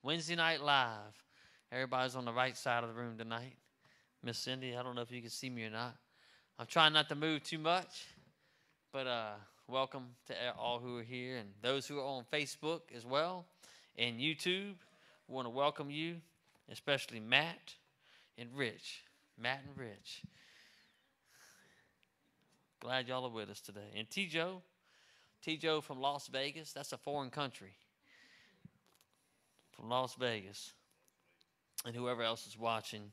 Wednesday Night Live. Everybody's on the right side of the room tonight. Miss Cindy, I don't know if you can see me or not. I'm trying not to move too much, but welcome to all who are here and those who are on Facebook as well and YouTube. We want to welcome you, especially Matt and Rich. Matt and Rich. Glad y'all are with us today. And T-Joe from Las Vegas. That's a foreign country. From Las Vegas. And whoever else is watching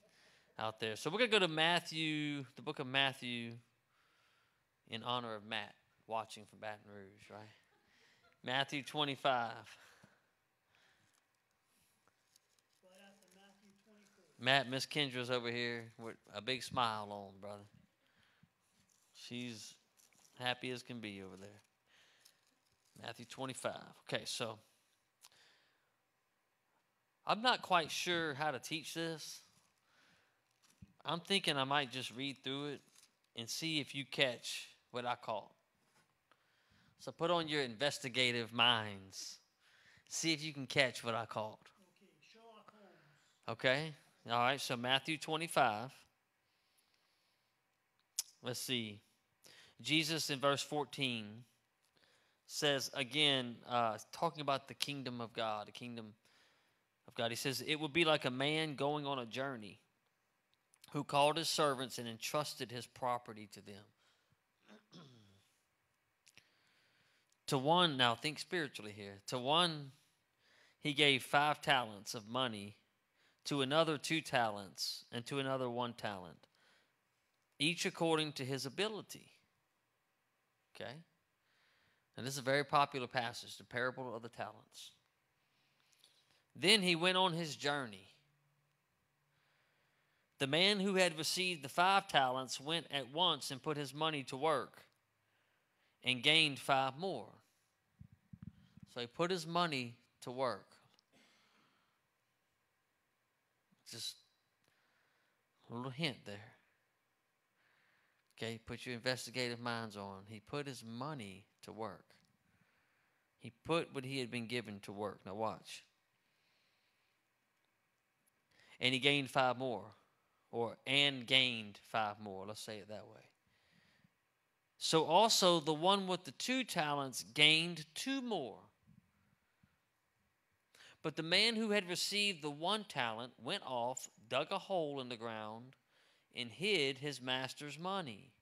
out there. So we're going to go to Matthew, the book of Matthew, in honor of Matt watching from Baton Rouge, right? Matthew 25. Matt, Miss Kendra's over here with a big smile on, brother. She's happy as can be over there. Matthew 25. Okay, so I'm not quite sure how to teach this. I'm thinking I might just read through it and see if you catch what I caught. So put on your investigative minds. See if you can catch what I caught. Okay, Sherlock Holmes. Okay? All right, so Matthew 25. Let's see. Jesus in verse 14 says, again, talking about the kingdom of God, the kingdom of God. He says, it would be like a man going on a journey who called his servants and entrusted his property to them. To one, now think spiritually here. To one, he gave 5 talents of money, to another 2 talents, and to another 1 talent, each according to his ability. Okay? And this is a very popular passage, the parable of the talents. Then he went on his journey. The man who had received the 5 talents went at once and put his money to work and gained 5 more. So he put his money to work. Just a little hint there. Okay, put your investigative minds on. He put his money to work. He put what he had been given to work. Now watch. And he gained 5 more. And gained 5 more. Let's say it that way. So also the one with the 2 talents gained 2 more. But the man who had received the 1 talent went off, dug a hole in the ground, and hid his master's money.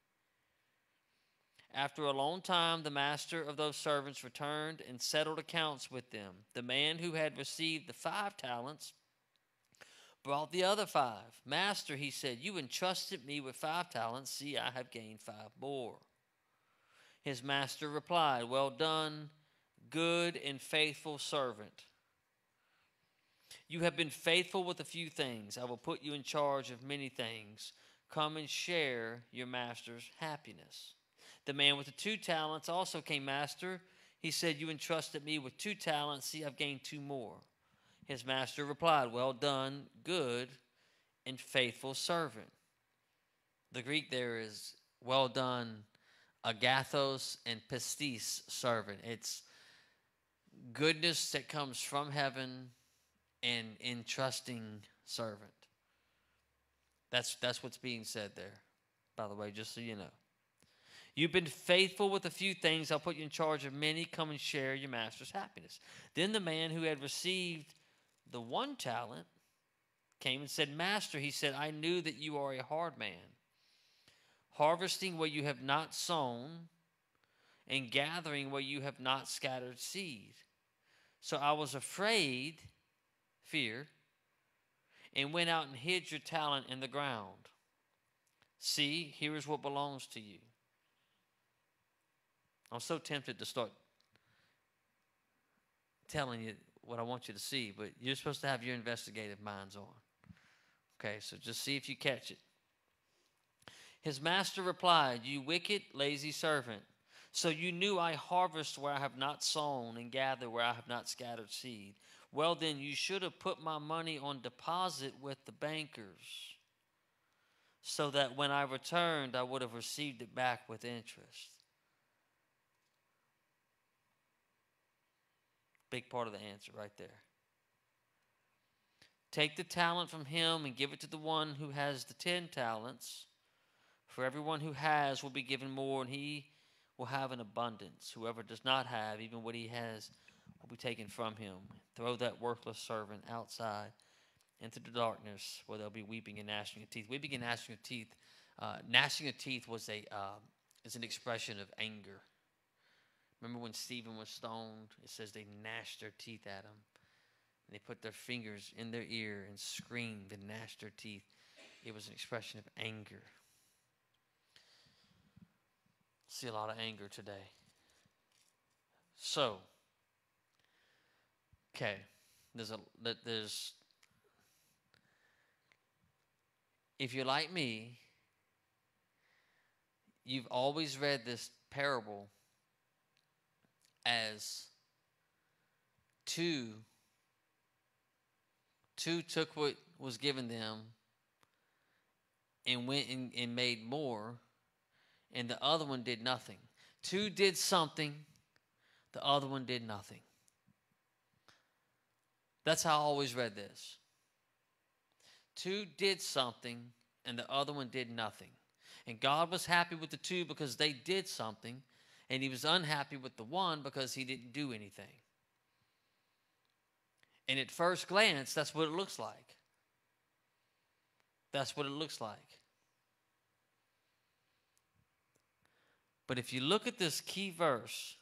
After a long time, the master of those servants returned and settled accounts with them. The man who had received the 5 talents brought the other 5. Master, he said, you entrusted me with 5 talents. See, I have gained 5 more. His master replied, well done, good and faithful servant. You have been faithful with a few things. I will put you in charge of many things. Come and share your master's happiness. The man with the 2 talents also came, Master. He said, you entrusted me with 2 talents. See, I've gained 2 more. His master replied, well done, good and faithful servant. The Greek there is well done, agathos and pistis servant. It's goodness that comes from heaven and entrusting servant. That's what's being said there, by the way, just so you know. You've been faithful with a few things. I'll put you in charge of many. Come and share your master's happiness. Then the man who had received the 1 talent came and said, Master, he said, I knew that you are a hard man, harvesting where you have not sown and gathering where you have not scattered seed. So I was afraid, fear, and went out and hid your talent in the ground. See, here is what belongs to you. I'm so tempted to start telling you what I want you to see, but you're supposed to have your investigative minds on. Okay, so just see if you catch it. His master replied, you wicked, lazy servant. So you knew I harvest where I have not sown and gather where I have not scattered seed. Well, then you should have put my money on deposit with the bankers, so that when I returned, I would have received it back with interest. Big part of the answer right there. take the talent from him and give it to the one who has the 10 talents. For everyone who has will be given more, and he will have an abundance. Whoever does not have, even what he has, will be taken from him. Throw that worthless servant outside into the darkness, where there'll be weeping and gnashing of teeth. Weeping and gnashing of teeth. Gnashing of teeth was is an expression of anger. Remember when Stephen was stoned? It says they gnashed their teeth at him. And they put their fingers in their ear and screamed and gnashed their teeth. It was an expression of anger. See a lot of anger today. So, okay, there's if you're like me, you've always read this parable as two took what was given them and went and made more, and the other one did nothing. Two did something, the other one did nothing. That's how I always read this. Two did something, and the other one did nothing. And God was happy with the two because they did something, and he was unhappy with the one because he didn't do anything. And at first glance, that's what it looks like. That's what it looks like. But if you look at this key verse,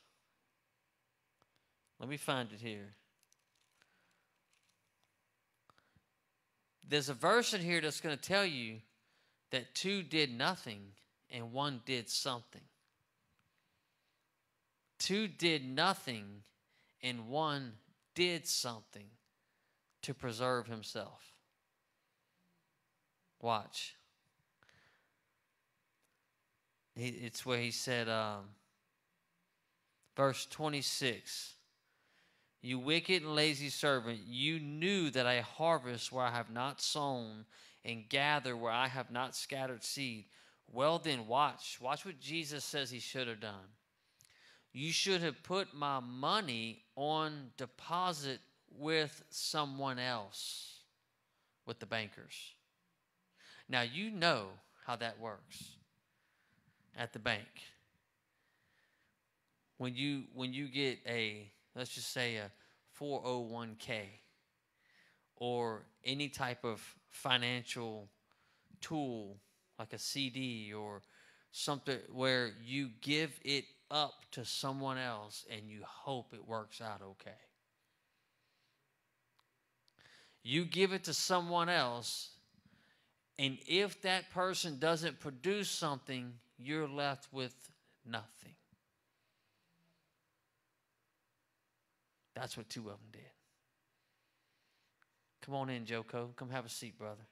let me find it here. There's a verse in here that's going to tell you that two did nothing and one did something. Two did nothing and one did something to preserve himself. Watch. It's where he said, verse 26, you wicked and lazy servant, you knew that I harvest where I have not sown and gather where I have not scattered seed. Well then, watch what Jesus says he should have done. You should have put my money on deposit with someone else, with the bankers. Now you know how that works at the bank. When you get a, let's just say a 401k or any type of financial tool like a CD or something where you give it up to someone else and you hope it works out okay. You give it to someone else, and if that person doesn't produce something, you're left with nothing. That's what two of them did. Come on in, Joko. Come have a seat, brother.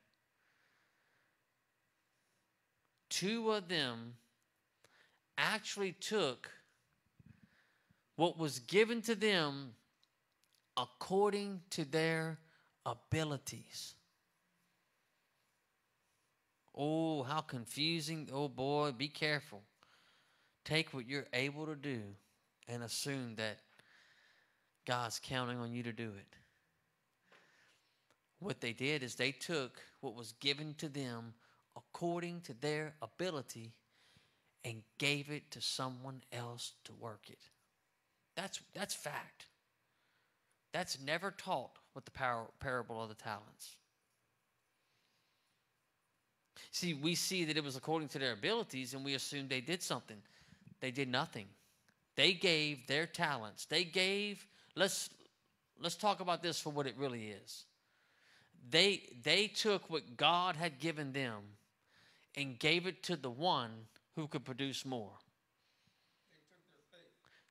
Two of them actually took what was given to them according to their abilities. Oh, how confusing. Oh, boy, be careful. Take what you're able to do and assume that God's counting on you to do it. What they did is they took what was given to them according to their ability and gave it to someone else to work it. That's fact. That's never taught with the parable of the talents. See, we see that it was according to their abilities, and we assume they did something. They did nothing. They gave their talents. They gave, let's talk about this for what it really is. They took what God had given them and gave it to the one who could produce more. They took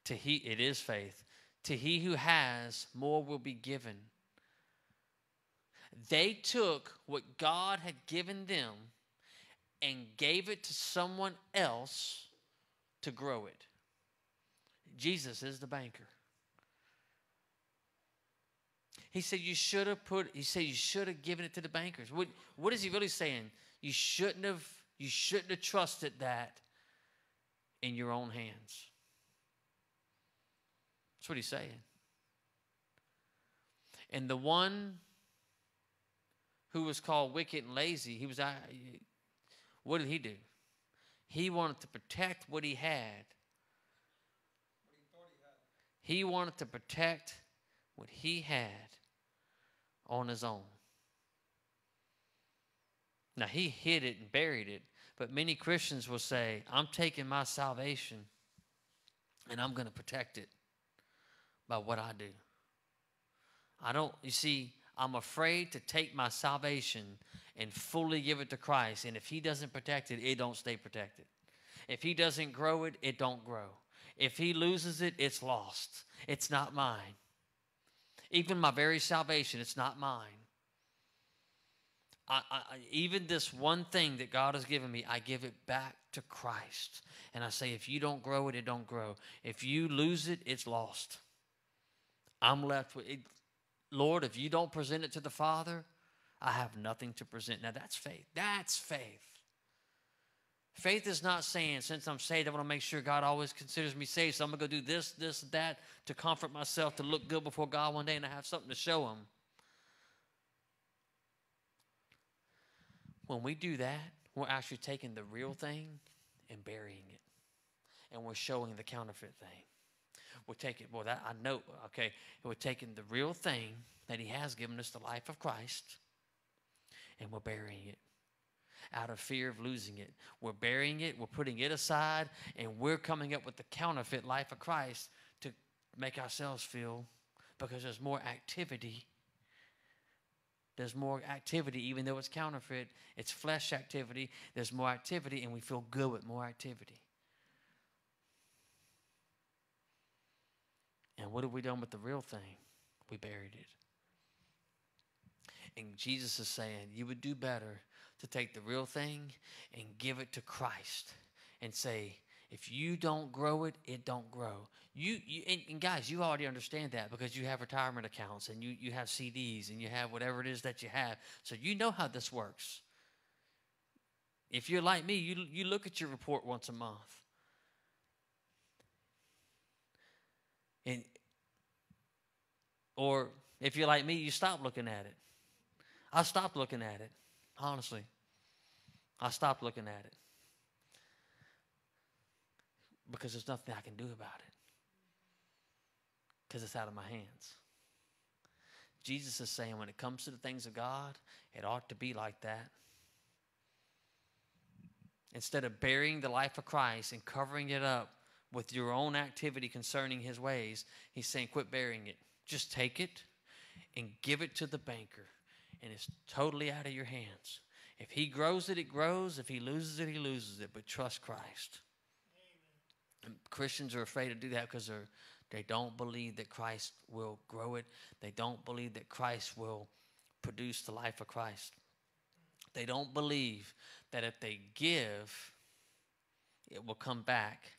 their faith. It is faith. To he who has, more will be given. They took what God had given them and gave it to someone else to grow it. Jesus is the banker. He said you should have given it to the bankers. What is he really saying? You shouldn't have trusted that in your own hands. That's what he's saying. And the one who was called wicked and lazy, what did he do? He wanted to protect what he had. He wanted to protect what he had on his own. Now, he hid it and buried it, but many Christians will say, I'm taking my salvation and I'm going to protect it by what I do. You see, I'm afraid to take my salvation and fully give it to Christ, and if he doesn't protect it, it don't stay protected. If he doesn't grow it, it don't grow. If he loses it, it's lost. It's not mine. Even my very salvation, it's not mine. Even this one thing that God has given me, I give it back to Christ. And I say, if you don't grow it, it don't grow. If you lose it, it's lost. I'm left with it. Lord, if you don't present it to the Father, I have nothing to present. Now, that's faith. That's faith. Faith is not saying, since I'm saved, I want to make sure God always considers me saved, so I'm going to go do this, this, that to comfort myself, to look good before God one day, and I have something to show him. When we do that, we're actually taking the real thing and burying it. And we're showing the counterfeit thing. We're taking, we're taking the real thing that he has given us, the life of Christ, and we're burying it out of fear of losing it. We're burying it, we're putting it aside, and we're coming up with the counterfeit life of Christ to make ourselves feel, because there's more activity. There's more activity, even though it's counterfeit. It's flesh activity. There's more activity, and we feel good with more activity. And what have we done with the real thing? We buried it. And Jesus is saying, you would do better to take the real thing and give it to Christ and say, if you don't grow it, it don't grow. And guys, you already understand that because you have retirement accounts and you have CDs and you have whatever it is that you have. So you know how this works. If you're like me, you look at your report once a month. Or if you're like me, you stop looking at it. I stopped looking at it, honestly. I stopped looking at it because there's nothing I can do about it because it's out of my hands. Jesus is saying when it comes to the things of God, it ought to be like that. Instead of burying the life of Christ and covering it up with your own activity concerning his ways, he's saying quit burying it. Just take it and give it to the banker, and it's totally out of your hands. If he grows it, it grows. If he loses it, he loses it. But trust Christ. And Christians are afraid to do that because they don't believe that Christ will grow it. They don't believe that Christ will produce the life of Christ. They don't believe that if they give, it will come back,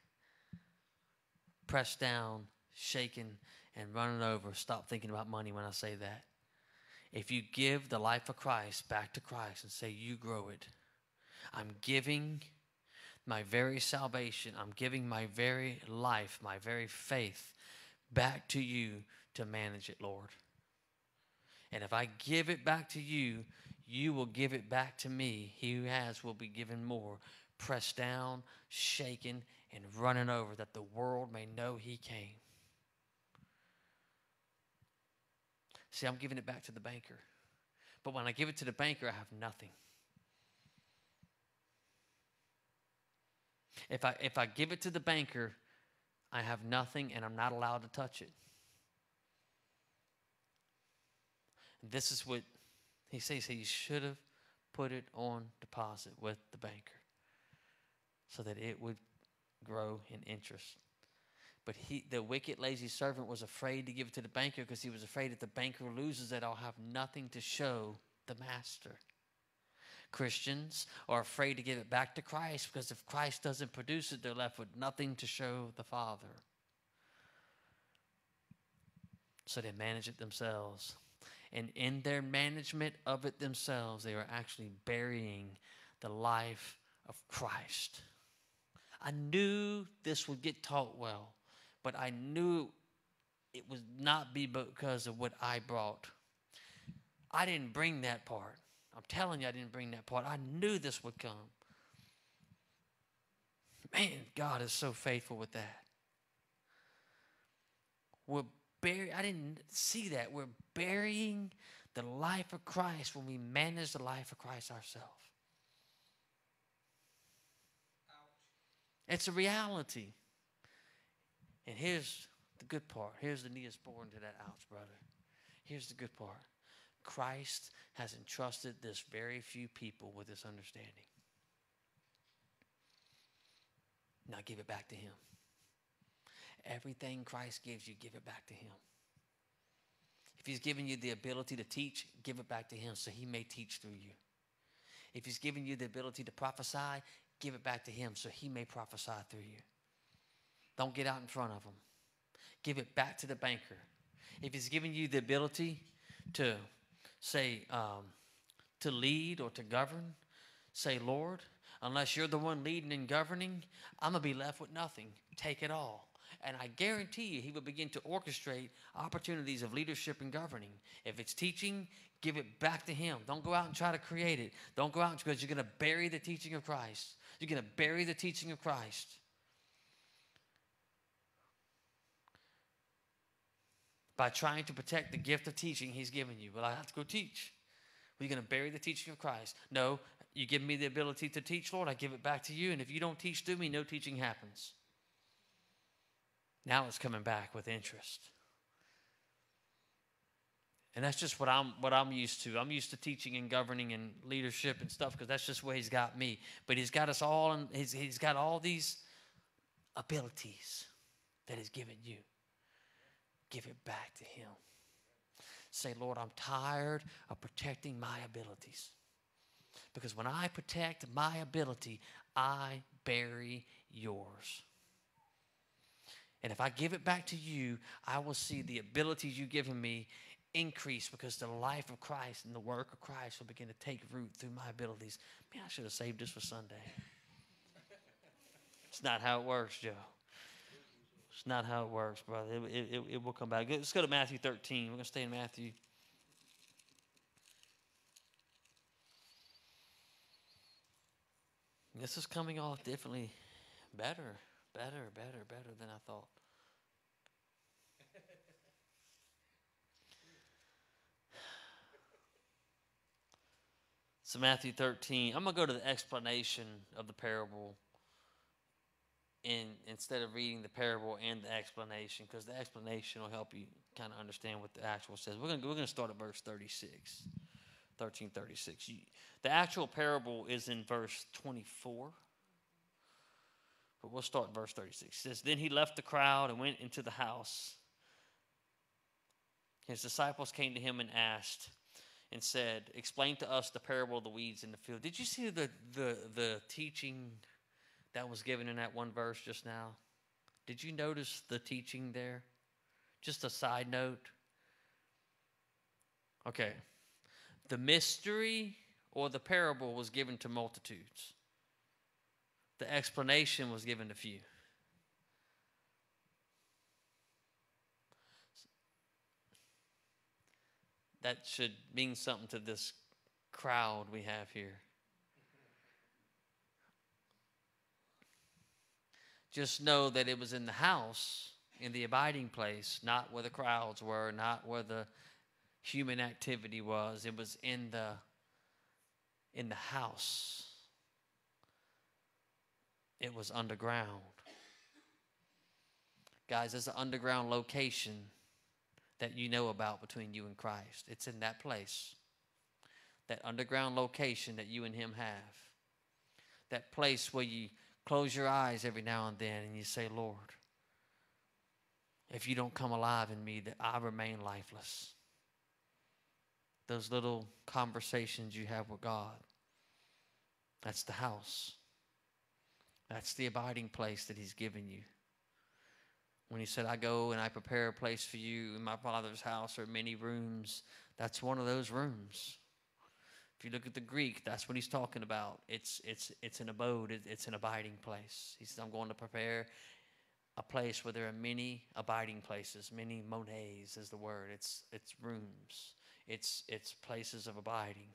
pressed down, shaken, and running over. Stop thinking about money when I say that. If you give the life of Christ back to Christ and say, you grow it. I'm giving my very salvation. I'm giving my very life, my very faith back to you to manage it, Lord. And if I give it back to you, you will give it back to me. He who has will be given more, pressed down, shaken, and running over, that the world may know he came. See, I'm giving it back to the banker. But when I give it to the banker, I have nothing. If I give it to the banker, I have nothing and I'm not allowed to touch it. This is what he says. He should have put it on deposit with the banker so that it would grow in interest. But the wicked, lazy servant was afraid to give it to the banker because he was afraid if the banker loses it, I'll have nothing to show the master. Christians are afraid to give it back to Christ because if Christ doesn't produce it, they're left with nothing to show the Father. So they manage it themselves. And in their management of it themselves, they are actually burying the life of Christ. I knew this would get taught well. But I knew it would not be because of what I brought. I didn't bring that part. I'm telling you, I didn't bring that part. I knew this would come. Man, God is so faithful with that. I didn't see that. We're burying the life of Christ when we manage the life of Christ ourselves. It's a reality. And here's the good part. Here's the Neosporin to that ouch, brother. Here's the good part. Christ has entrusted this very few people with this understanding. Now give it back to him. Everything Christ gives you, give it back to him. If he's given you the ability to teach, give it back to him so he may teach through you. If he's given you the ability to prophesy, give it back to him so he may prophesy through you. Don't get out in front of him. Give it back to the banker. If he's given you the ability to say, to lead or to govern, say, Lord, unless you're the one leading and governing, I'm going to be left with nothing. Take it all. And I guarantee you, he will begin to orchestrate opportunities of leadership and governing. If it's teaching, give it back to him. Don't go out and try to create it. Don't go out because you're going to bury the teaching of Christ. You're going to bury the teaching of Christ. By trying to protect the gift of teaching he's given you. Well, I have to go teach. Well, you're going to bury the teaching of Christ. No, you give me the ability to teach, Lord, I give it back to you. And if you don't teach through me, no teaching happens. Now it's coming back with interest. And that's just what I'm used to. I'm used to teaching and governing and leadership and stuff because that's just where he's got me. But he's got us all, and he's got all these abilities that he's given you. Give it back to him. Say, Lord, I'm tired of protecting my abilities. Because when I protect my ability, I bury yours. And if I give it back to you, I will see the abilities you've given me increase because the life of Christ and the work of Christ will begin to take root through my abilities. Man, I should have saved this for Sunday. It's not how it works, Joe. It's not how it works, brother. It will come back. Let's go to Matthew 13. We're going to stay in Matthew. This is coming off differently. Better than I thought. So Matthew 13, I'm going to go to the explanation of the parable instead of reading the parable and the explanation, because the explanation will help you kind of understand what the actual says. We're going to start at verse 36, 13:36. The actual parable is in verse 24. But we'll start in verse 36. It says, Then he left the crowd and went into the house. His disciples came to him and asked and said, Explain to us the parable of the weeds in the field. Did you see the teaching that was given in that one verse just now? Did you notice the teaching there? Just a side note. Okay. The mystery or the parable was given to multitudes. The explanation was given to few. That should mean something to this crowd we have here. Just know that it was in the house, in the abiding place, not where the crowds were, not where the human activity was. It was in the house. It was underground. Guys, there's an underground location that you know about between you and Christ. It's in that place. That underground location that you and him have. That place where you close your eyes every now and then and you say, Lord, if you don't come alive in me, that I remain lifeless. Those little conversations you have with God. That's the house. That's the abiding place that he's given you. When he said, I go and I prepare a place for you in my Father's house are many rooms, that's one of those rooms. If you look at the Greek, that's what he's talking about. It's an abode. It's an abiding place. He said, I'm going to prepare a place where there are many abiding places. Many mones is the word. It's rooms. It's places of abiding.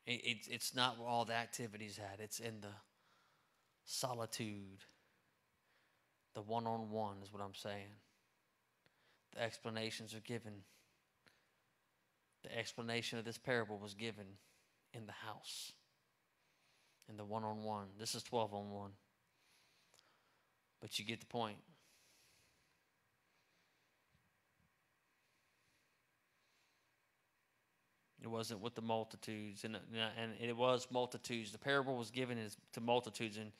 It's not where all the activity's at. It's in the solitude. The one-on-one is what I'm saying. The explanations are given. The explanation of this parable was given in the house. In the one-on-one. This is 12-on-1. But you get the point. It wasn't with the multitudes, and it was multitudes. The parable was given to multitudes. In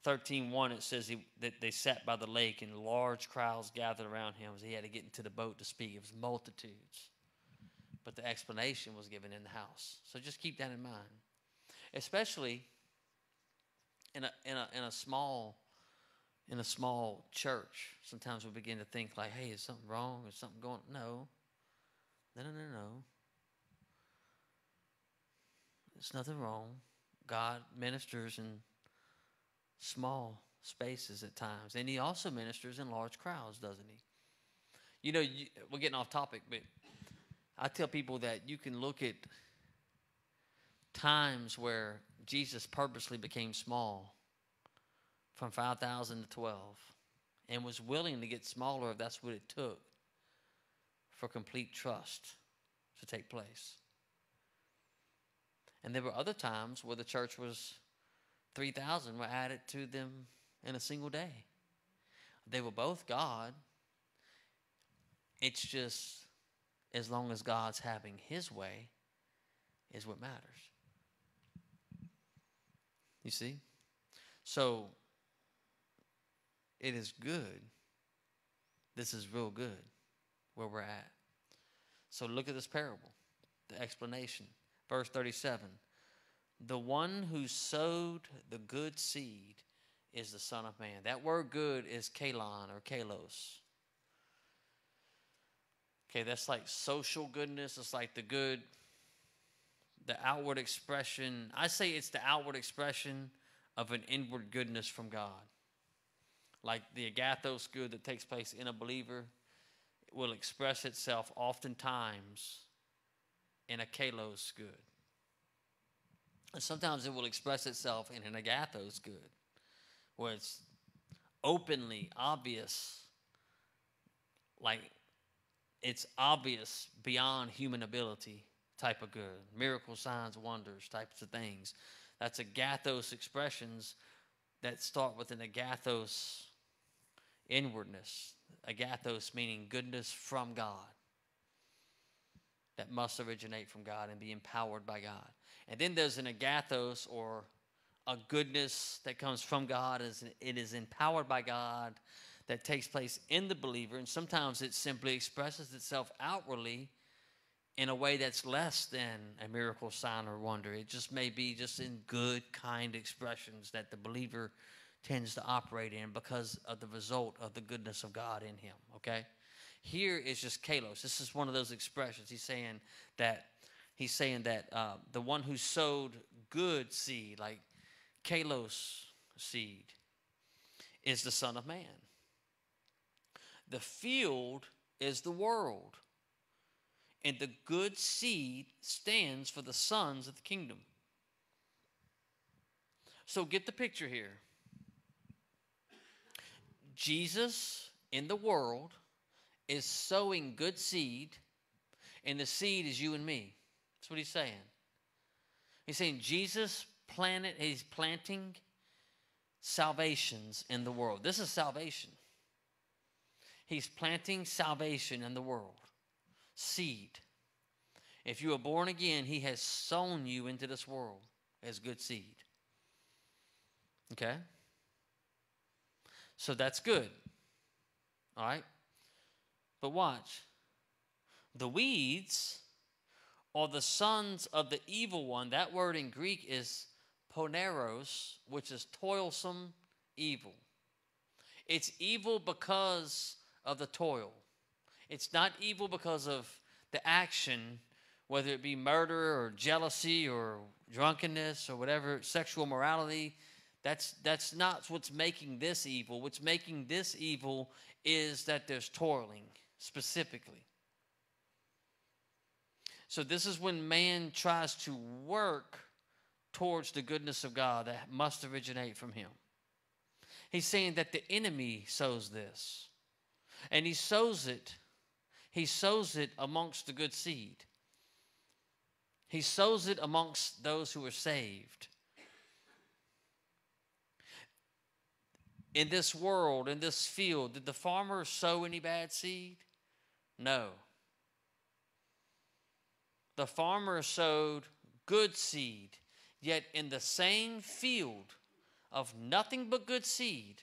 13:1, it says that they sat by the lake, and large crowds gathered around him as he had to get into the boat to speak. It was multitudes. But the explanation was given in the house. So just keep that in mind. Especially in a small church. Sometimes we begin to think like, hey, is something wrong? Is something going on? No. There's nothing wrong. God ministers in small spaces at times. And he also ministers in large crowds, doesn't he? You know, we're getting off topic, but I tell people that you can look at times where Jesus purposely became small, from 5,000 to 12, and was willing to get smaller if that's what it took for complete trust to take place. And there were other times where the church was 3,000 were added to them in a single day. They were both God. It's just as long as God's having his way is what matters. You see? So it is good. This is real good where we're at. So look at this parable, the explanation. Verse 37, the one who sowed the good seed is the Son of Man. That word good is kalon or kalos. Okay, that's like social goodness. It's like the outward expression. I say it's the outward expression of an inward goodness from God. Like the agathos good that takes place in a believer will express itself oftentimes in a kalos good. And sometimes it will express itself in an agathos good, where it's openly obvious, like it's obvious beyond human ability type of good. Miracle signs, wonders, types of things. That's agathos expressions that start with an agathos inwardness. Agathos meaning goodness from God. That must originate from God and be empowered by God. And then there's an agathos, or a goodness that comes from God. It is empowered by God, that takes place in the believer. And sometimes it simply expresses itself outwardly in a way that's less than a miracle, sign, or wonder. It just may be just in good, kind expressions that the believer tends to operate in because of the result of the goodness of God in him, okay? Here is just kalos. This is one of those expressions. He's saying that the one who sowed good seed, like kalos seed, is the Son of Man. The field is the world, and the good seed stands for the sons of the kingdom. So get the picture here. Jesus in the world is sowing good seed, and the seed is you and me. That's what he's saying. He's saying he's planting salvations in the world. This is salvation. He's planting salvation in the world. Seed. If you are born again, he has sown you into this world as good seed. Okay? So that's good. All right? But watch. The weeds are the sons of the evil one. That word in Greek is poneros, which is toilsome evil. It's evil because of the toil. It's not evil because of the action, whether it be murder or jealousy or drunkenness or whatever, sexual morality. That's not what's making this evil. What's making this evil is that there's toiling specifically. So this is when man tries to work towards the goodness of God that must originate from him. He's saying that the enemy sows this. And he sows it amongst the good seed. He sows it amongst those who are saved. In this world, in this field, did the farmer sow any bad seed? No. The farmer sowed good seed, yet in the same field of nothing but good seed,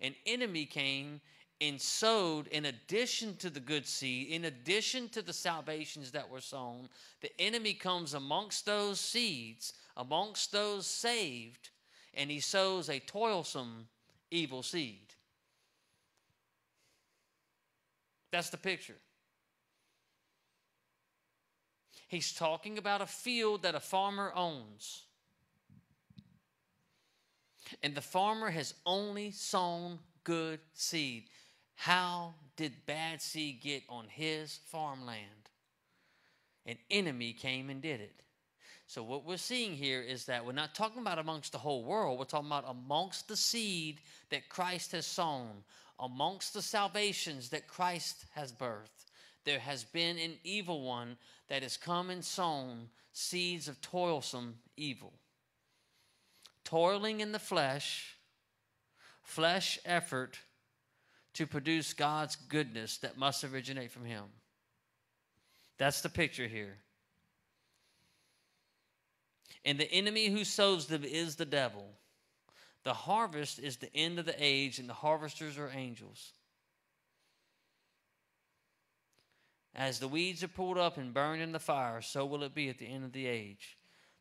an enemy came and sowed, in addition to the good seed, in addition to the salvations that were sown, the enemy comes amongst those seeds, amongst those saved, and he sows a toilsome evil seed. That's the picture. He's talking about a field that a farmer owns. And the farmer has only sown good seed. How did bad seed get on his farmland? An enemy came and did it. So what we're seeing here is that we're not talking about amongst the whole world. We're talking about amongst the seed that Christ has sown, amongst the salvations that Christ has birthed. There has been an evil one that has come and sown seeds of toilsome evil. Toiling in the flesh effort to produce God's goodness that must originate from him. That's the picture here. And the enemy who sows them is the devil. The harvest is the end of the age, and the harvesters are angels. As the weeds are pulled up and burned in the fire, so will it be at the end of the age.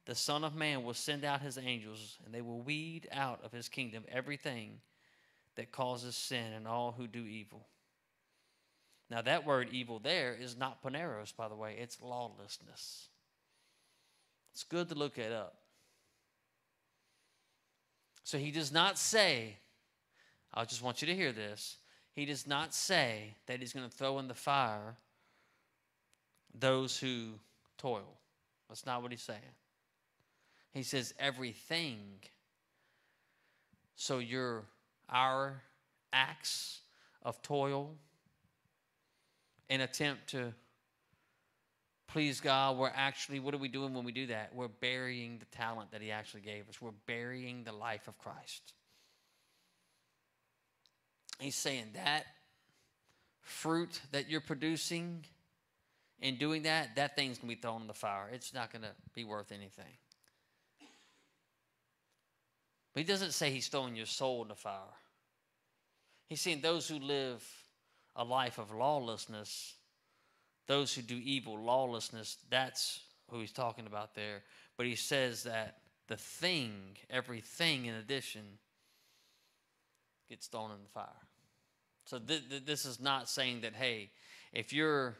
The Son of Man will send out his angels, and they will weed out of his kingdom everything that causes sin and all who do evil. Now that word evil there is not poneros, by the way. It's lawlessness. It's good to look it up. So he does not say, I just want you to hear this. He does not say that he's going to throw in the fire those who toil. That's not what he's saying. He says everything. So our acts of toil, an attempt to please God, we're actually, what are we doing when we do that? We're burying the talent that he actually gave us. We're burying the life of Christ. He's saying that fruit that you're producing and doing that, that thing's going to be thrown in the fire. It's not going to be worth anything. But he doesn't say he's throwing your soul in the fire. He's saying those who live a life of lawlessness, those who do evil, lawlessness, that's who he's talking about there. But he says that the thing, everything in addition, gets thrown in the fire. So this is not saying that, hey, if you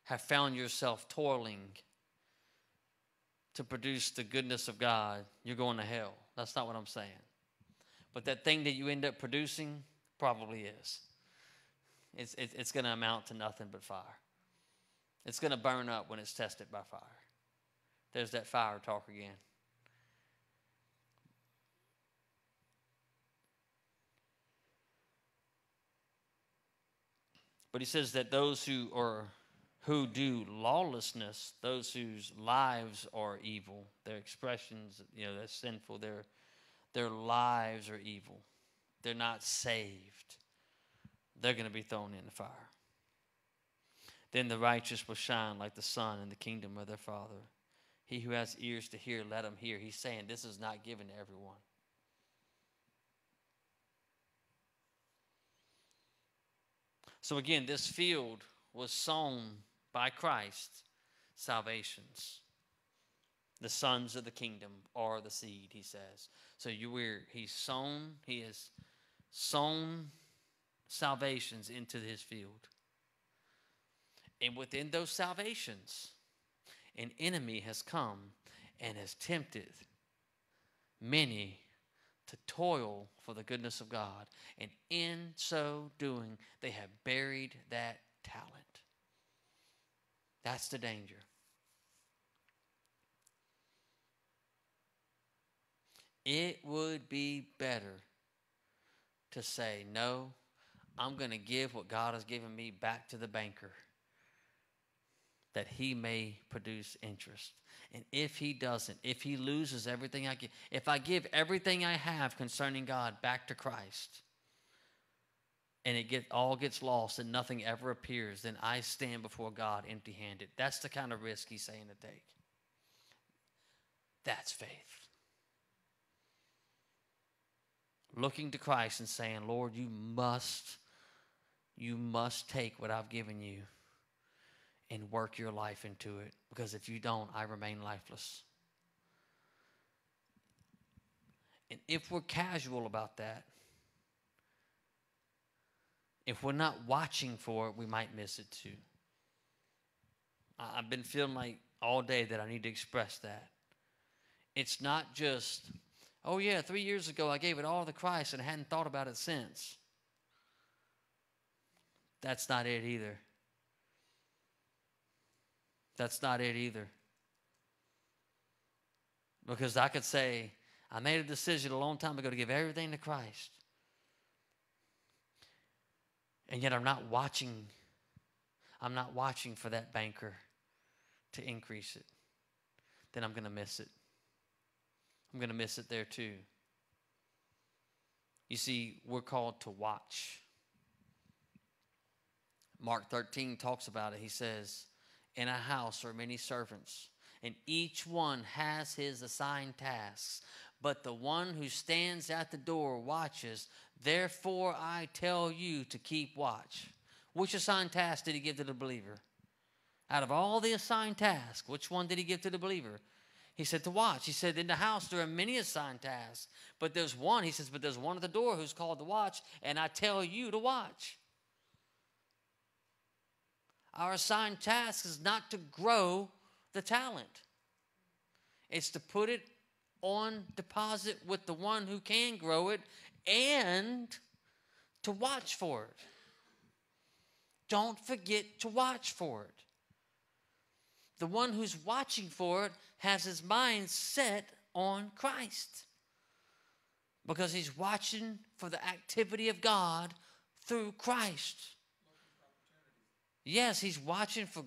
have found yourself toiling to produce the goodness of God, you're going to hell. That's not what I'm saying. But that thing that you end up producing probably is. It's going to amount to nothing but fire. It's going to burn up when it's tested by fire. There's that fire talk again. But he says that those who do lawlessness, those whose lives are evil, their expressions, they're sinful, their lives are evil. They're not saved. They're going to be thrown in the fire. Then the righteous will shine like the sun in the kingdom of their Father. He who has ears to hear, let him hear. He's saying this is not given to everyone. So again, this field was sown by Christ, salvations. The sons of the kingdom are the seed, he says. So he has sown salvations into his field. And within those salvations, an enemy has come and has tempted many to toil for the goodness of God. And in so doing, they have buried that talent. That's the danger. It would be better to say, no, I'm going to give what God has given me back to the banker, that he may produce interest. And if he doesn't, if he loses everything I give, if I give everything I have concerning God back to Christ, and all gets lost and nothing ever appears, then I stand before God empty-handed. That's the kind of risk he's saying to take. That's faith. Looking to Christ and saying, Lord, you must take what I've given you and work your life into it, because if you don't, I remain lifeless. And if we're casual about that, if we're not watching for it, we might miss it too. I've been feeling like all day that I need to express that. It's not just, oh yeah, 3 years ago I gave it all to Christ and I hadn't thought about it since. That's not it either. That's not it either. Because I could say, I made a decision a long time ago to give everything to Christ. And yet I'm not watching for that banker to increase it. Then I'm going to miss it. I'm going to miss it there too. You see, we're called to watch. Mark 13 talks about it. He says, in a house are many servants, and each one has his assigned tasks. But the one who stands at the door watches. Therefore, I tell you to keep watch. Which assigned task did he give to the believer? Out of all the assigned tasks, which one did he give to the believer? He said to watch. He said, in the house there are many assigned tasks, but there's one. He says, but there's one at the door who's called to watch, and I tell you to watch. Our assigned task is not to grow the talent. It's to put it on deposit with the one who can grow it and to watch for it. Don't forget to watch for it. The one who's watching for it has his mind set on Christ, because he's watching for the activity of God through Christ. Yes, he's watching for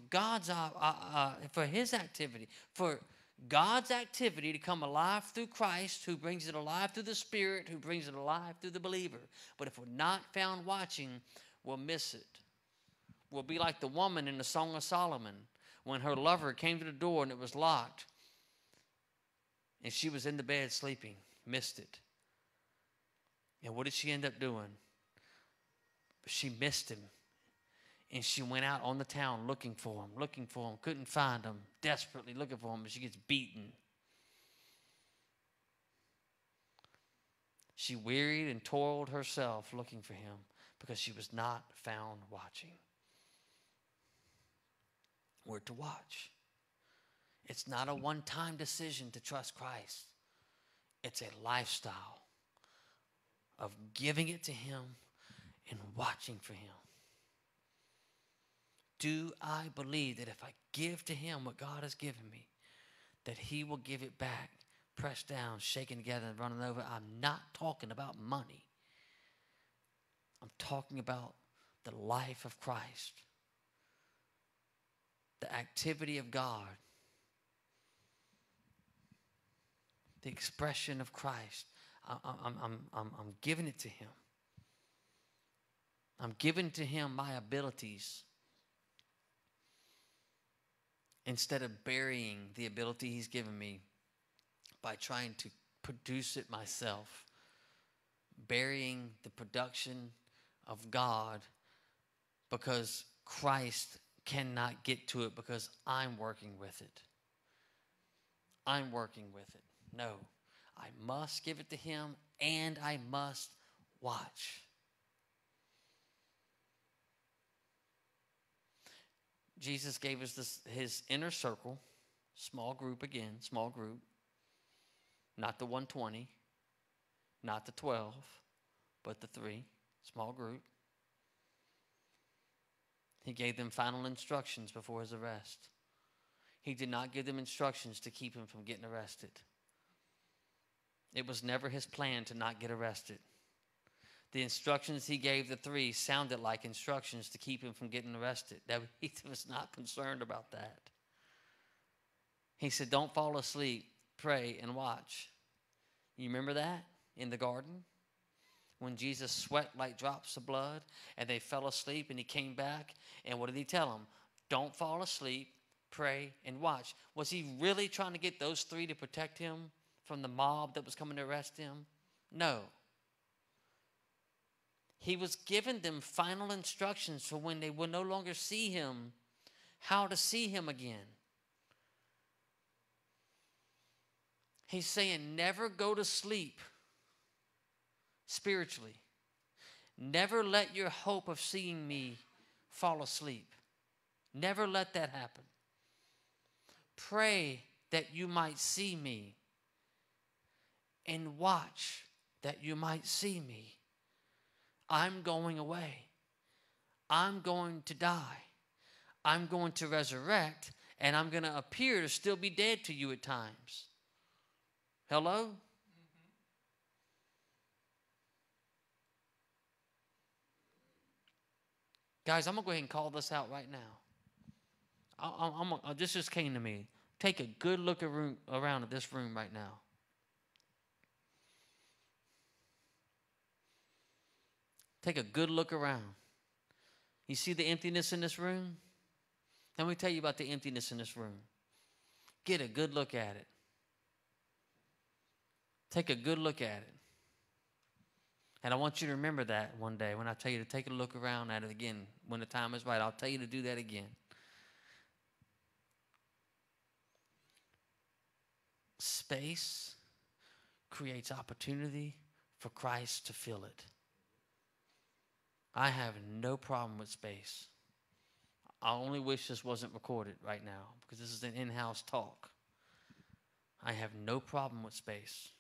for his activity, for God's activity to come alive through Christ, who brings it alive through the Spirit, who brings it alive through the believer. But if we're not found watching, we'll miss it. We'll be like the woman in the Song of Solomon, when her lover came to the door and it was locked, and she was in the bed sleeping, missed it. And what did she end up doing? She missed him. And she went out on the town looking for him, couldn't find him, desperately looking for him, but she gets beaten. She wearied and toiled herself looking for him because she was not found watching. We're to watch. It's not a one-time decision to trust Christ. It's a lifestyle of giving it to him and watching for him. Do I believe that if I give to him what God has given me, that he will give it back, pressed down, shaken together, and running over? I'm not talking about money. I'm talking about the life of Christ, the activity of God, the expression of Christ. I'm giving it to him. I'm giving to him my abilities, instead of burying the ability he's given me by trying to produce it myself, burying the production of God because Christ cannot get to it because I'm working with it. I'm working with it. No, I must give it to him, and I must watch. Jesus gave us his inner circle, small group again, small group, not the 120, not the 12, but the 3, small group. He gave them final instructions before his arrest. He did not give them instructions to keep him from getting arrested. It was never his plan to not get arrested. The instructions he gave the three sounded like instructions to keep him from getting arrested. He was not concerned about that. He said, don't fall asleep, pray, and watch. You remember that in the garden? When Jesus sweat like drops of blood and they fell asleep and he came back. And what did he tell them? Don't fall asleep, pray, and watch. Was he really trying to get those three to protect him from the mob that was coming to arrest him? No. He was giving them final instructions for when they would no longer see him, how to see him again. He's saying, never go to sleep spiritually. Never let your hope of seeing me fall asleep. Never let that happen. Pray that you might see me, and watch that you might see me. I'm going away. I'm going to die. I'm going to resurrect, and I'm going to appear to still be dead to you at times. Hello? Guys, I'm going to go ahead and call this out right now. This just came to me. Take a good look around at this room right now. Take a good look around. You see the emptiness in this room? Let me tell you about the emptiness in this room. Get a good look at it. Take a good look at it. And I want you to remember that one day when I tell you to take a look around at it again. When the time is right, I'll tell you to do that again. Space creates opportunity for Christ to fill it. I have no problem with space. I only wish this wasn't recorded right now because this is an in-house talk. I have no problem with space.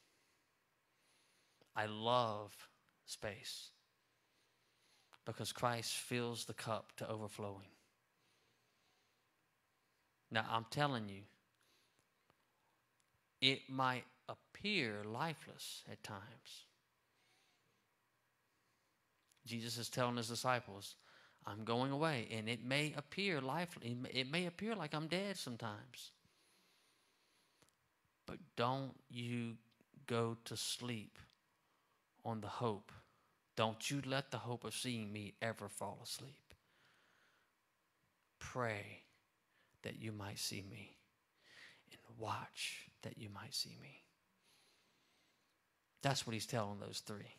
I love space because Christ fills the cup to overflowing. Now, I'm telling you, it might appear lifeless at times. Jesus is telling his disciples, I'm going away, and it may appear lifeless. It may appear like I'm dead sometimes. But don't you go to sleep on the hope. Don't you let the hope of seeing me ever fall asleep. Pray that you might see me, and watch that you might see me. That's what he's telling those three.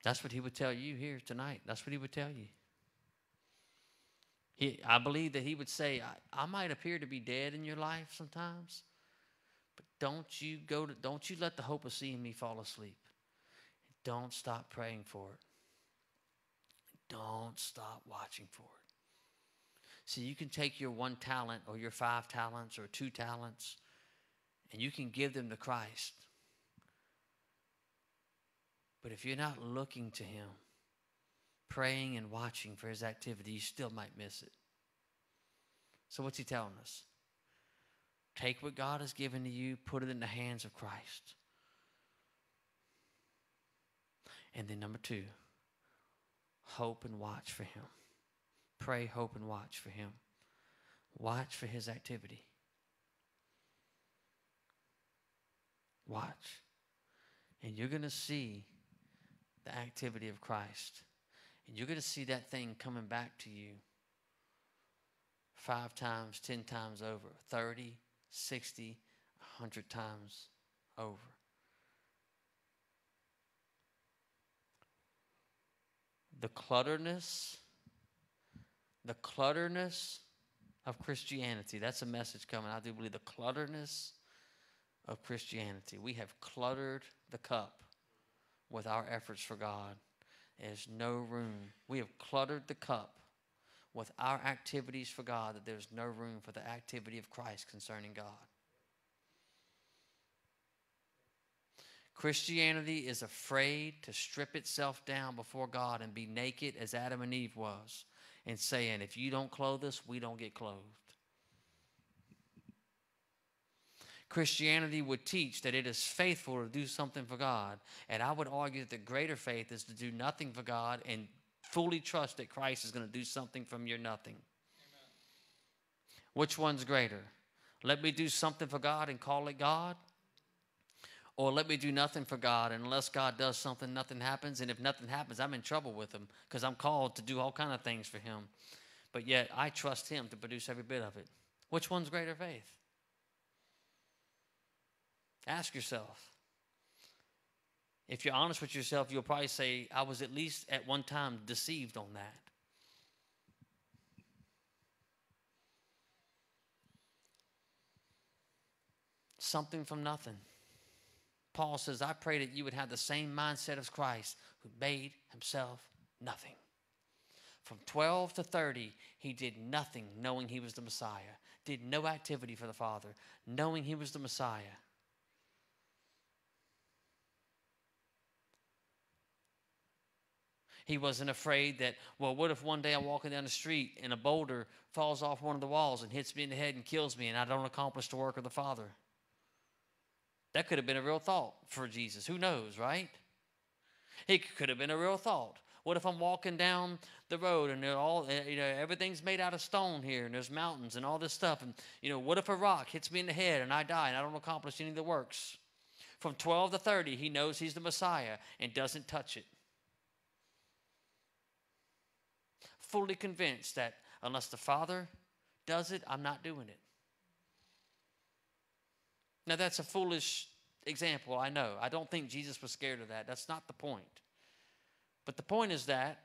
That's what he would tell you here tonight. That's what he would tell you. I believe that he would say, I might appear to be dead in your life sometimes, but don't you let the hope of seeing me fall asleep. Don't stop praying for it. Don't stop watching for it. See, you can take your 1 talent or your 5 talents or 2 talents, and you can give them to Christ. But if you're not looking to him, praying and watching for his activity, you still might miss it. So what's he telling us? Take what God has given to you, put it in the hands of Christ. And then number 2, hope and watch for him. Pray, hope, and watch for him. Watch for his activity. Watch. And you're going to see the activity of Christ. And you're going to see that thing coming back to you 5 times, 10 times over, 30, 60, 100 times over. The clutterness of Christianity. That's a message coming. I do believe the clutterness of Christianity. We have cluttered the cup with our efforts for God. There's no room. We have cluttered the cup with our activities for God that there's no room for the activity of Christ concerning God. Christianity is afraid to strip itself down before God and be naked as Adam and Eve was, and saying, if you don't clothe us, we don't get clothed. Christianity would teach that it is faithful to do something for God. And I would argue that the greater faith is to do nothing for God and fully trust that Christ is going to do something from your nothing. Amen. Which one's greater? Let me do something for God and call it God? Or let me do nothing for God, and unless God does something, nothing happens. And if nothing happens, I'm in trouble with him because I'm called to do all kinds of things for him. But yet I trust him to produce every bit of it. Which one's greater faith? Ask yourself. If you're honest with yourself, you'll probably say, I was at least at one time deceived on that. Something from nothing. Paul says, I pray that you would have the same mindset as Christ, who made himself nothing. From 12 to 30, he did nothing knowing he was the Messiah. Did no activity for the Father, knowing he was the Messiah. He wasn't afraid that, well, what if one day I'm walking down the street and a boulder falls off one of the walls and hits me in the head and kills me and I don't accomplish the work of the Father? That could have been a real thought for Jesus. Who knows, right? It could have been a real thought. What if I'm walking down the road and everything's made out of stone here and there's mountains and all this stuff, and what if a rock hits me in the head and I die and I don't accomplish any of the works? From 12 to 30, he knows he's the Messiah and doesn't touch it. Fully convinced that unless the Father does it, I'm not doing it. Now, that's a foolish example, I know. I don't think Jesus was scared of that. That's not the point. But the point is that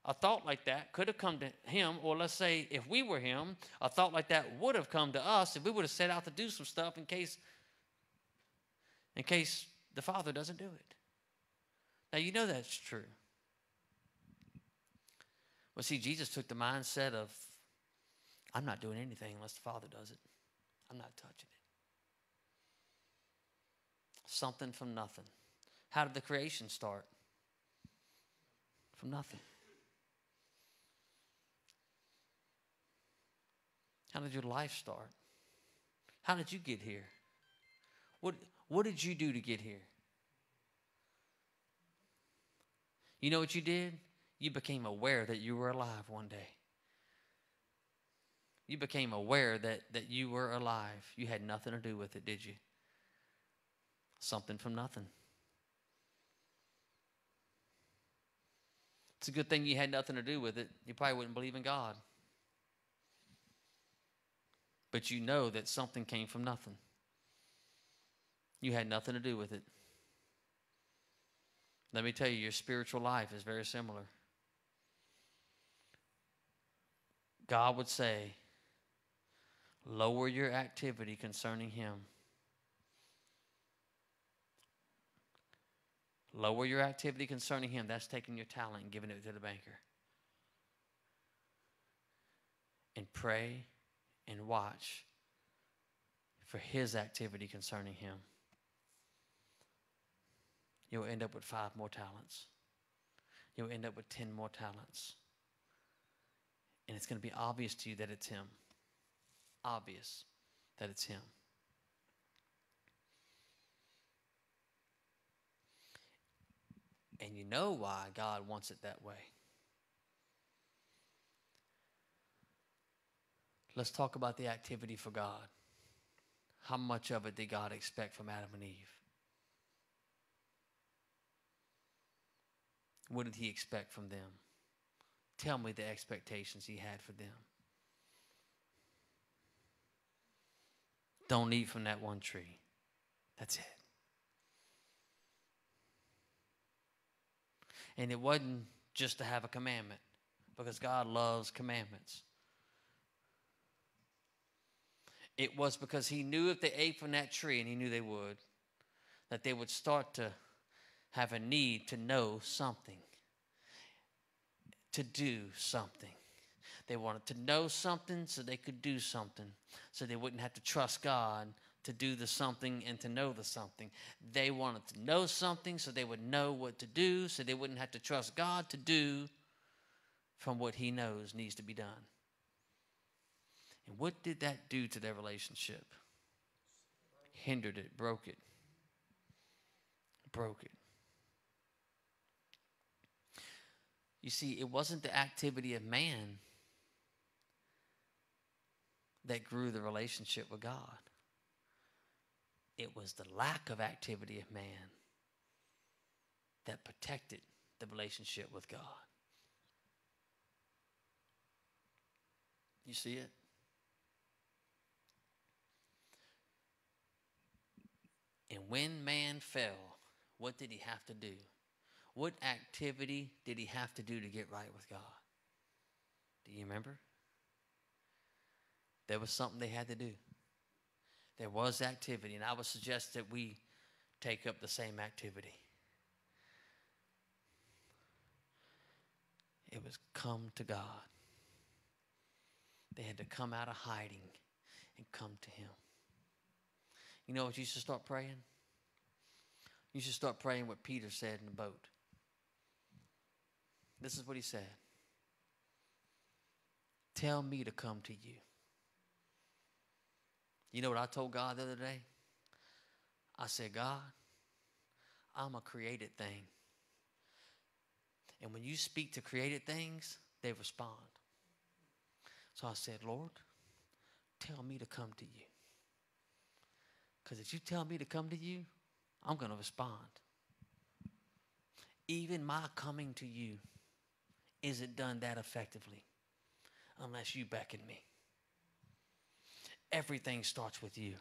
a thought like that could have come to him, or let's say if we were him, a thought like that would have come to us if we would have set out to do some stuff in case the Father doesn't do it. Now, you know that's true. Well, see, Jesus took the mindset of, I'm not doing anything unless the Father does it. I'm not touching it. Something from nothing. How did the creation start? From nothing. How did your life start? How did you get here? What did you do to get here? You know what you did? You became aware that you were alive one day. You became aware that you were alive. You had nothing to do with it, did you? Something from nothing. It's a good thing you had nothing to do with it. You probably wouldn't believe in God. But you know that something came from nothing. You had nothing to do with it. Let me tell you, your spiritual life is very similar. God would say, lower your activity concerning him. Lower your activity concerning him. That's taking your talent and giving it to the banker. And pray and watch for his activity concerning him. You'll end up with 5 more talents. You'll end up with 10 more talents. And it's going to be obvious to you that it's him. Obvious that it's him. And you know why God wants it that way. Let's talk about the activity for God. How much of it did God expect from Adam and Eve? What did he expect from them? Tell me the expectations he had for them. Don't eat from that one tree. That's it. And it wasn't just to have a commandment, because God loves commandments. It was because he knew if they ate from that tree, and he knew they would, that they would start to have a need to know something, to do something. They wanted to know something so they could do something, so they wouldn't have to trust God to do the something and to know the something. They wanted to know something so they would know what to do, so they wouldn't have to trust God to do from what he knows needs to be done. And what did that do to their relationship? hindered it, broke it. Broke it. You see, it wasn't the activity of man that grew the relationship with God. It was the lack of activity of man that protected the relationship with God. You see it? And when man fell, what did he have to do? What activity did he have to do to get right with God? Do you remember? There was something they had to do. There was activity, and I would suggest that we take up the same activity. It was come to God. They had to come out of hiding and come to him. You know what you should start praying? You should start praying what Peter said in the boat. This is what he said. Tell me to come to you. You know what I told God the other day? I said, God, I'm a created thing. And when you speak to created things, they respond. So I said, Lord, tell me to come to you. Because if you tell me to come to you, I'm going to respond. Even my coming to you isn't done that effectively unless you beckon me. Everything starts with you,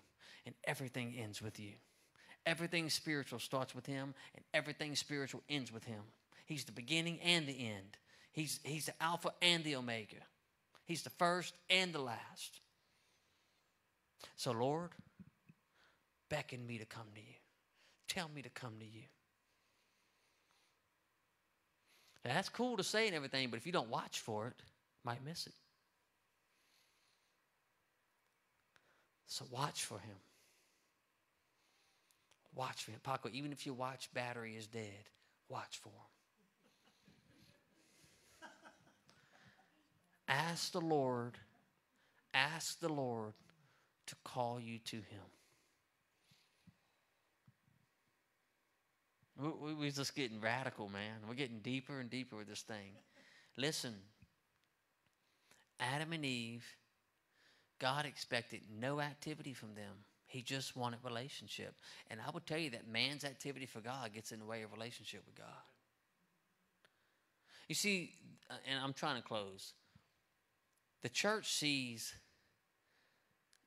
and everything ends with you. Everything spiritual starts with him, and everything spiritual ends with him. He's the beginning and the end. He's the Alpha and the Omega. He's the first and the last. So, Lord, beckon me to come to you. Tell me to come to you. Now, that's cool to say and everything, but if you don't watch for it, you might miss it. So watch for him. Watch for him. Paco, even if you watch Battery is Dead, watch for him. Ask the Lord to call you to him. We're just getting radical, man. We're getting deeper and deeper with this thing. Listen, Adam and Eve, God expected no activity from them. He just wanted relationship. And I would tell you that man's activity for God gets in the way of relationship with God. You see, and I'm trying to close. The church sees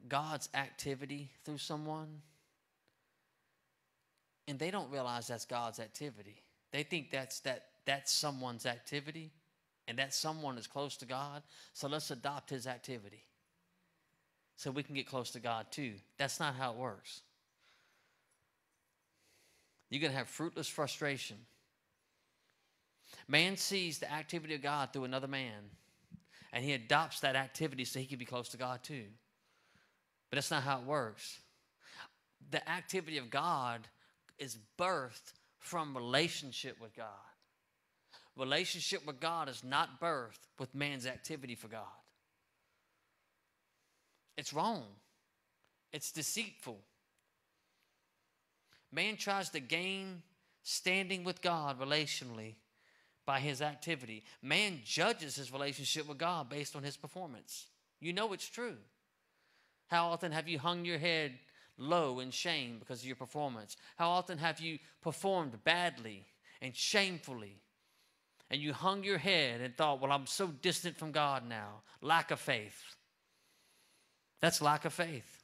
God's activity through someone, and they don't realize that's God's activity. They think that's someone's activity, and that someone is close to God, so let's adopt his activity so we can get close to God too. That's not how it works. You're going to have fruitless frustration. Man sees the activity of God through another man, and he adopts that activity so he can be close to God too. But that's not how it works. The activity of God is birthed from relationship with God. Relationship with God is not birthed with man's activity for God. It's wrong. It's deceitful. Man tries to gain standing with God relationally by his activity. Man judges his relationship with God based on his performance. You know it's true. How often have you hung your head low in shame because of your performance? How often have you performed badly and shamefully, and you hung your head and thought, well, I'm so distant from God now. Lack of faith. That's lack of faith.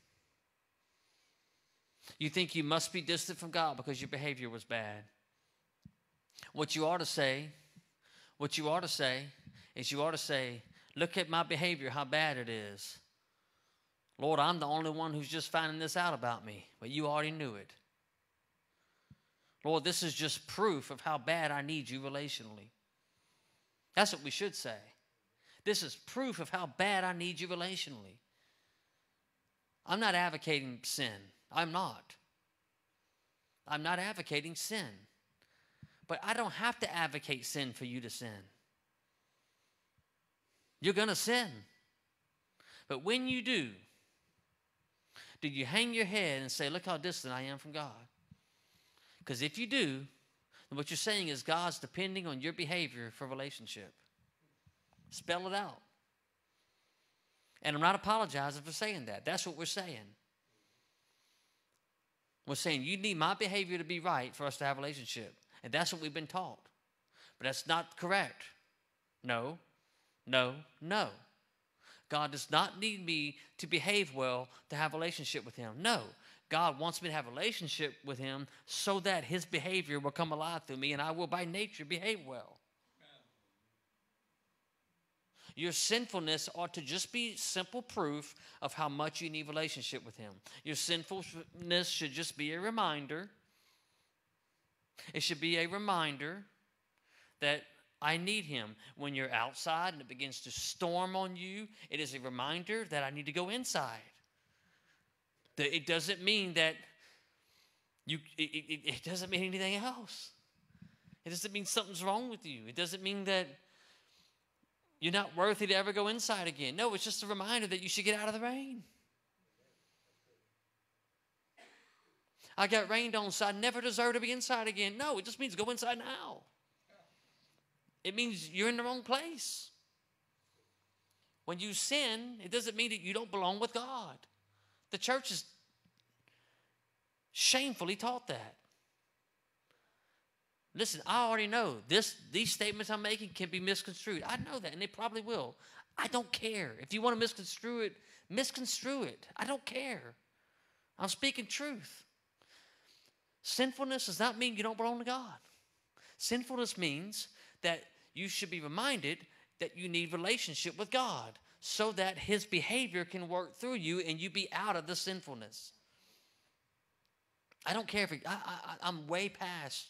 You think you must be distant from God because your behavior was bad. What you ought to say is, look at my behavior, how bad it is. Lord, I'm the only one who's just finding this out about me, but you already knew it. Lord, this is just proof of how bad I need you relationally. That's what we should say. This is proof of how bad I need you relationally. I'm not advocating sin. I'm not. I'm not advocating sin. But I don't have to advocate sin for you to sin. You're going to sin. But when you do, Do you hang your head and say, look how distant I am from God? Because if you do, then what you're saying is God's depending on your behavior for relationship. Spell it out. And I'm not apologizing for saying that. That's what we're saying. We're saying you need my behavior to be right for us to have a relationship. And that's what we've been taught. But that's not correct. No, no, no. God does not need me to behave well to have a relationship with him. No. God wants me to have a relationship with him so that his behavior will come alive through me and I will by nature behave well. Your sinfulness ought to just be simple proof of how much you need a relationship with him. Your sinfulness should just be a reminder. It should be a reminder that I need him. When you're outside and it begins to storm on you, it is a reminder that I need to go inside. It doesn't mean that it doesn't mean anything else. It doesn't mean something's wrong with you. It doesn't mean that you're not worthy to ever go inside again. No, it's just a reminder that you should get out of the rain. I got rained on, so I never deserve to be inside again. No, it just means go inside now. It means you're in the wrong place. When you sin, it doesn't mean that you don't belong with God. The church has shamefully taught that. Listen, I already know these statements I'm making can be misconstrued. I know that, and they probably will. I don't care. If you want to misconstrue it, misconstrue it. I don't care. I'm speaking truth. Sinfulness does not mean you don't belong to God. Sinfulness means that you should be reminded that you need relationship with God so that his behavior can work through you and you be out of the sinfulness. I don't care if I'm way past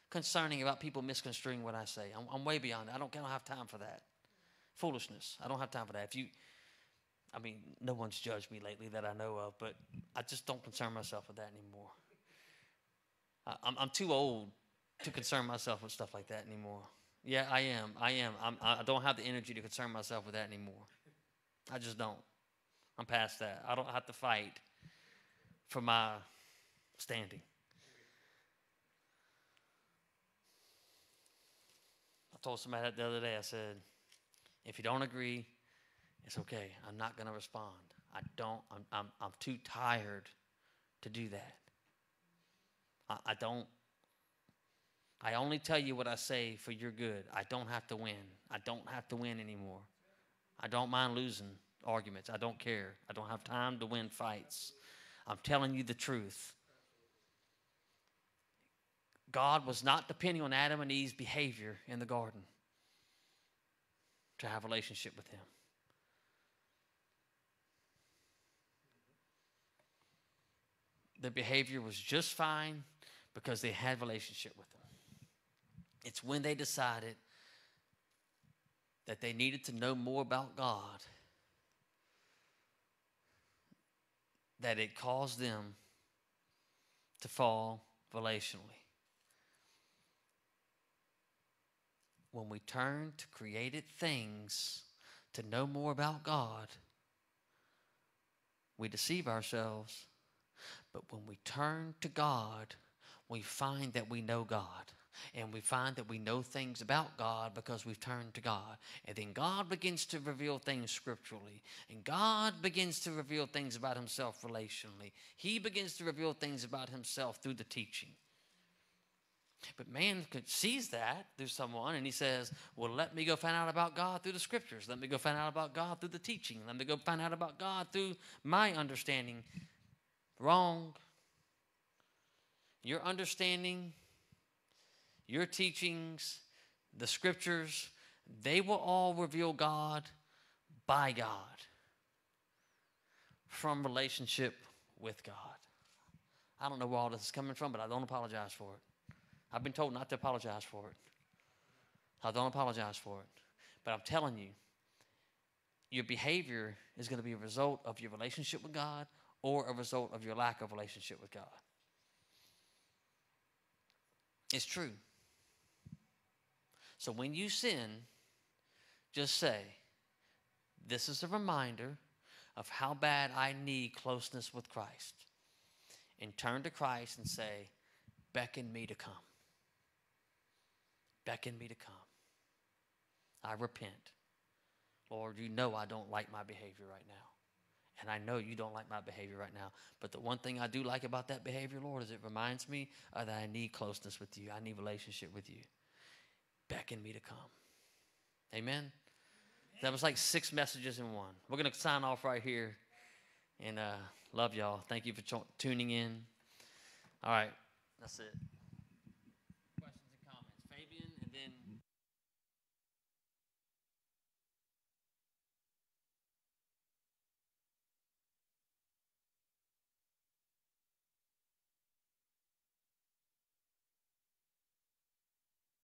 concerning about people misconstruing what I say. I'm way beyond it. I don't have time for that. Foolishness. I don't have time for that. No one's judged me lately that I know of, but I just don't concern myself with that anymore. I'm too old to concern myself with stuff like that anymore. Yeah, I am. I don't have the energy to concern myself with that anymore. I just don't. I'm past that. I don't have to fight for my standing. I told somebody that the other day. I said, if you don't agree, it's okay. I'm not going to respond. I'm too tired to do that. I only tell you what I say for your good. I don't have to win. I don't have to win anymore. I don't mind losing arguments. I don't care. I don't have time to win fights. I'm telling you the truth. God was not depending on Adam and Eve's behavior in the garden to have a relationship with him. Their behavior was just fine because they had a relationship with him. It's when they decided that they needed to know more about God that it caused them to fall relationally. When we turn to created things to know more about God, we deceive ourselves. But when we turn to God, we find that we know God. And we find that we know things about God because we've turned to God. And then God begins to reveal things scripturally. And God begins to reveal things about himself relationally. He begins to reveal things about himself through the teaching. But man sees that through someone and he says, well, let me go find out about God through the scriptures. Let me go find out about God through the teaching. Let me go find out about God through my understanding. Wrong. Your understanding, your teachings, the scriptures, they will all reveal God by God from relationship with God. I don't know where all this is coming from, but I don't apologize for it. I've been told not to apologize for it. I don't apologize for it. But I'm telling you, your behavior is going to be a result of your relationship with God or a result of your lack of relationship with God. It's true. So when you sin, just say, this is a reminder of how bad I need closeness with Christ, and turn to Christ and say, beckon me to come. Beckon me to come. I repent. Lord, you know I don't like my behavior right now. And I know you don't like my behavior right now. But the one thing I do like about that behavior, Lord, is it reminds me that I need closeness with you. I need relationship with you. Beckon me to come. Amen? That was like 6 messages in one. We're going to sign off right here. And love y'all. Thank you for tuning in. All right. That's it.